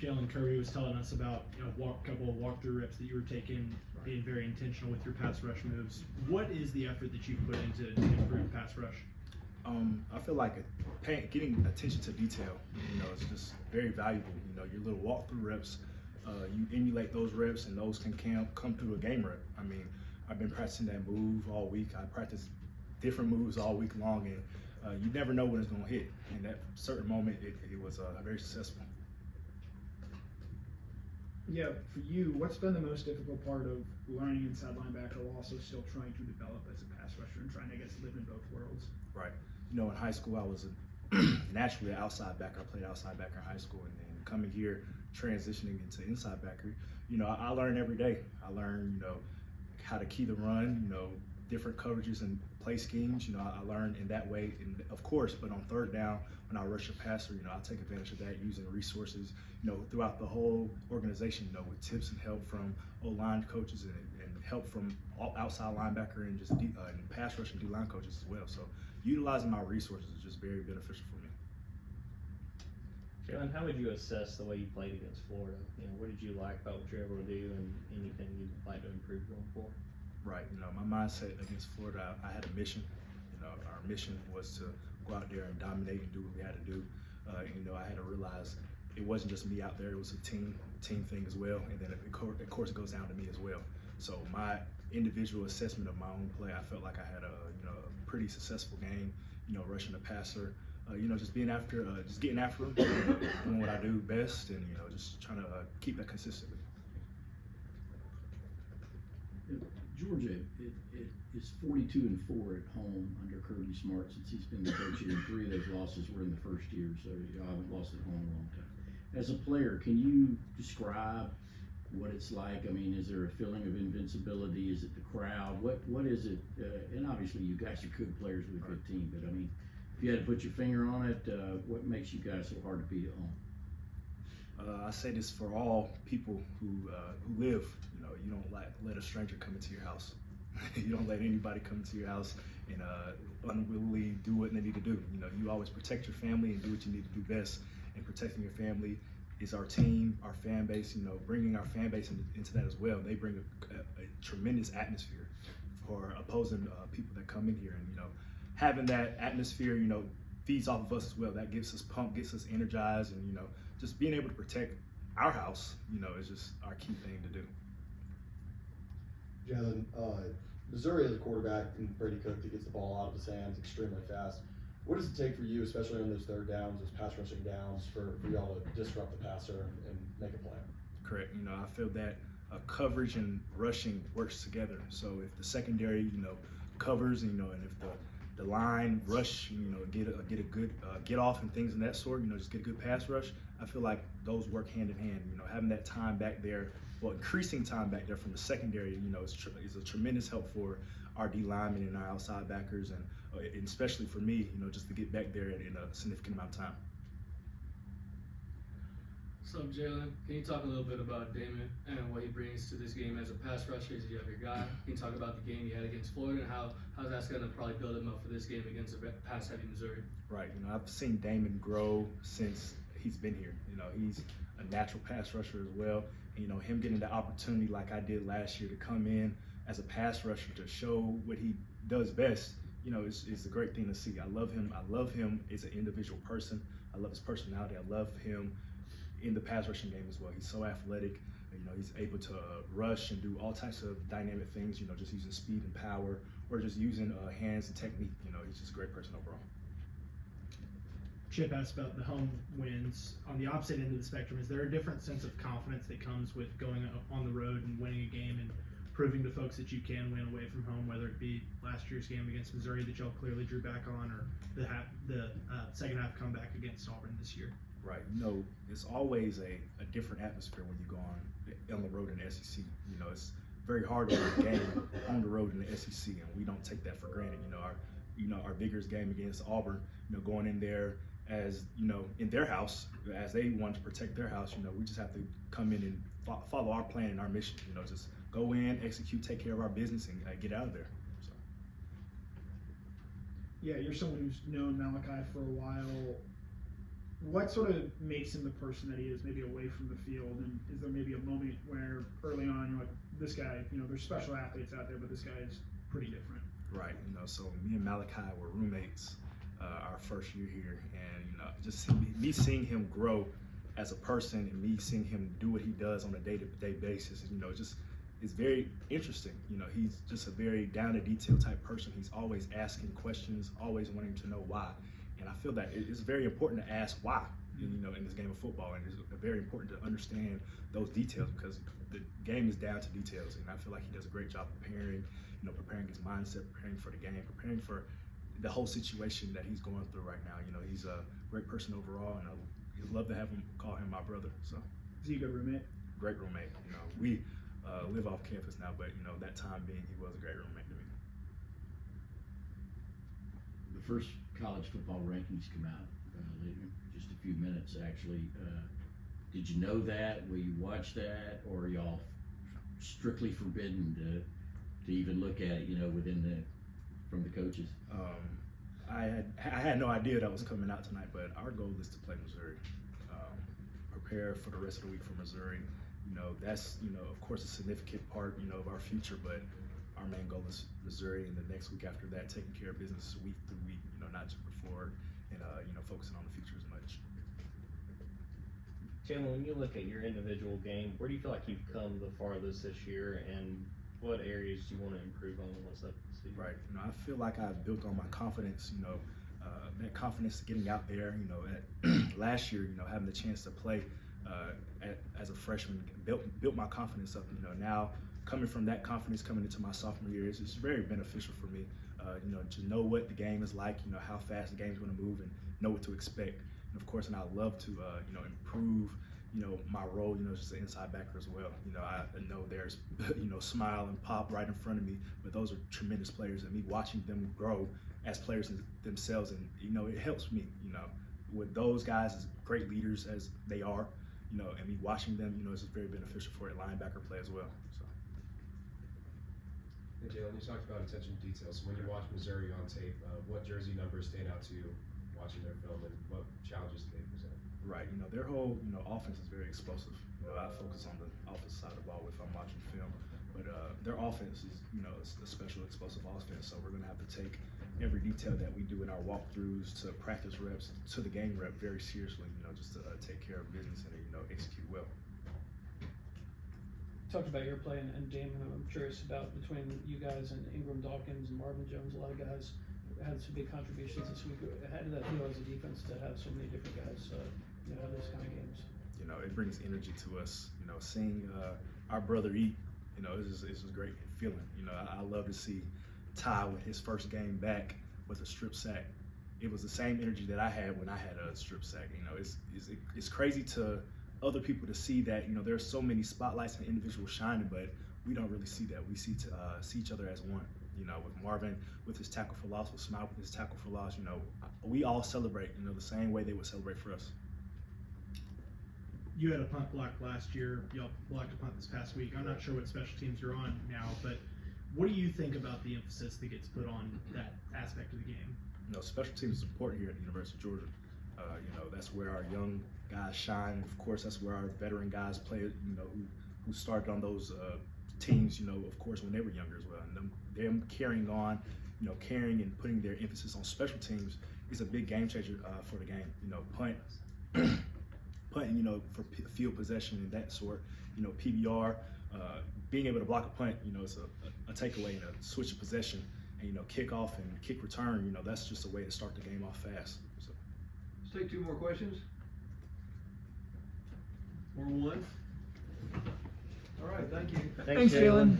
Jalen Kirby was telling us about a couple of walkthrough reps that you were taking, being very intentional with your pass rush moves. What is the effort that you've put into improve pass rush? I feel like getting attention to detail, is just very valuable. Your little walkthrough reps, you emulate those reps, and those can come through a game rep. I mean, I've been practicing that move all week. I practice different moves all week long, and you never know when it's going to hit. And that certain moment, it was very successful. Yeah, for you, what's been the most difficult part of learning inside linebacker while also still trying to develop as a pass rusher and trying to, live in both worlds? Right. In high school, I was naturally an outside backer. I played outside backer in high school, and then coming here, transitioning into inside backer, I learn every day. I learn, how to key the run, different coverages and play schemes. I learned in that way, and of course, but on third down, when I rush a passer, I take advantage of that using resources, throughout the whole organization, with tips and help from O-line coaches and help from outside linebacker and just and pass rush and D-line coaches as well. So utilizing my resources is just very beneficial for me. Jalon, how would you assess the way you played against Florida? What did you like about what you're able to do, and anything you'd like to improve going forward? Right. My mindset against Florida, I had a mission. Our mission was to go out there and dominate and do what we had to do. I had to realize it wasn't just me out there; it was a team thing as well. And then of course it goes down to me as well. So my individual assessment of my own play, I felt like I had a pretty successful game. Rushing the passer, just getting after him, doing what I do best, and just trying to keep that consistently. Georgia, it is 42-4 at home under Kirby Smart since he's been the coach, and 3 of those losses were in the first year, so you haven't lost at home in a long time. As a player, can you describe what it's like? I mean, is there a feeling of invincibility? Is it the crowd? What is it? And obviously, you guys are good players with a good team, but I mean, if you had to put your finger on it, what makes you guys so hard to beat at home? I say this for all people who live. You don't let a stranger come into your house. You don't let anybody come into your house and unwillingly do what they need to do. You always protect your family and do what you need to do best. And protecting your family is our team, our fan base. Bringing our fan base into that as well. They bring a tremendous atmosphere for opposing people that come in here, and having that atmosphere, feeds off of us as well. That gets us pumped, gets us energized, and just being able to protect our house, is just our key thing to do. Jalon, Missouri has a quarterback in Brady Cook that gets the ball out of his hands extremely fast. What does it take for you, especially on those third downs, those pass rushing downs, for y'all to disrupt the passer and make a play? Correct. I feel that coverage and rushing works together. So if the secondary, covers, and if the line rush, get a good get off and things of that sort, just get a good pass rush, I feel like those work hand in hand. Having that time back there, increasing time back there from the secondary, is a tremendous help for our D linemen and our outside backers, and especially for me, just to get back there in a significant amount of time. So, Jalon, can you talk a little bit about Damon and what he brings to this game as a pass rusher? Is he your guy? Can you talk about the game he had against Florida and how that's going to probably build him up for this game against a pass-heavy Missouri? Right. I've seen Damon grow since he's been here. He's a natural pass rusher as well. And, him getting the opportunity like I did last year to come in as a pass rusher to show what he does best, is a great thing to see. I love him. I love him as an individual person. I love his personality. I love him in the pass rushing game as well. He's so athletic. He's able to rush and do all types of dynamic things, just using speed and power, or just using hands and technique. He's just a great person overall. Chip asked about the home wins. On the opposite end of the spectrum, is there a different sense of confidence that comes with going on the road and winning a game and proving to folks that you can win away from home, whether it be last year's game against Missouri that y'all clearly drew back on, or the second half comeback against Auburn this year? Right. It's always a different atmosphere when you go on the road in the SEC. It's very hard to win a game on the road in the SEC, and we don't take that for granted. Our biggest game against Auburn, going in there as, in their house, as they want to protect their house, we just have to come in and follow our plan and our mission, just go in, execute, take care of our business, and get out of there. So. Yeah, you're someone who's known Malachi for a while. what sort of makes him the person that he is, maybe away from the field? And is there maybe a moment where early on you're like, this guy, there's special athletes out there, but this guy is pretty different? Right. So me and Malachi were roommates our first year here, and just me seeing him grow as a person and me seeing him do what he does on a day-to-day basis, it's very interesting. He's just a very down-to-detail type person. He's always asking questions, always wanting to know why. And I feel that it's very important to ask why, in this game of football. And it's very important to understand those details because the game is down to details. And I feel like he does a great job preparing his mindset, preparing for the game, preparing for the whole situation that he's going through right now. He's a great person overall, and I'd love to call him my brother. So, Is he a good roommate? great roommate. We live off campus now, but that time being, he was a great roommate to me. The first college football rankings come out later, just a few minutes actually. Did you know that? Will you watch that, or are y'all strictly forbidden to even look at it? From the coaches? I had no idea that was coming out tonight, but our goal is to play Missouri. Prepare for the rest of the week for Missouri. That's of course a significant part of our future, but our main goal is Missouri, and the next week after that, taking care of business week through week. Not jumping forward and focusing on the future as much. Jalon, when you look at your individual game, where do you feel like you've come the farthest this year, and what areas do you want to improve on? What's up this season? Right. I feel like I've built on my confidence. That confidence getting out there. At last year, having the chance to play as a freshman built my confidence up. Now coming from that confidence coming into my sophomore year, it's very beneficial for me. To know what the game is like, how fast the game's going to move, and know what to expect. And of course, I love to improve my role, just an inside backer as well. I know there's Smile and Pop right in front of me, but those are tremendous players, and me watching them grow as players themselves, and it helps me with those guys as great leaders as they are, and me watching them, it's just very beneficial for a linebacker play as well. So. Hey Jalon, you talked about attention to detail. So when you watch Missouri on tape, what jersey numbers stand out to you watching their film, and what challenges do they present? Right, their whole offense is very explosive. I focus on the offensive side of the ball if I'm watching film, but their offense is a special explosive offense. So we're gonna have to take every detail that we do in our walkthroughs to practice reps to the game rep very seriously. Just to take care of business and execute well. Talked about your play, and Damon, I'm curious about between you guys and Ingram Dawkins and Marvin Jones. A lot of guys had some big contributions this week. How did that feel as a defense to have so many different guys have those kind of games? It brings energy to us. Seeing our brother eat, it's just a great feeling. I love to see Ty with his first game back with a strip sack. It was the same energy that I had when I had a strip sack. It's crazy to other people to see that there's so many spotlights and individuals shining, but we don't really see that. We see each other as one. With Marvin with his tackle for loss, with Smile with his tackle for loss, we all celebrate the same way they would celebrate for us. You had a punt block last year. Y'all blocked a punt this past week. I'm not sure what special teams you're on now, but what do you think about the emphasis that gets put on that aspect of the game? Special teams is important here at the University of Georgia. That's where our young guys shine. And of course, that's where our veteran guys play. Who started on those teams. Of course, when they were younger as well. And them carrying on, carrying and putting their emphasis on special teams is a big game changer for the game. Punting, for field possession and that sort. PBR, being able to block a punt, it's a takeaway and a switch of possession. And kick off and kick return. That's just a way to start the game off fast. So. Let's take two more questions. Or one. All right, thank you. Thanks, Jalon.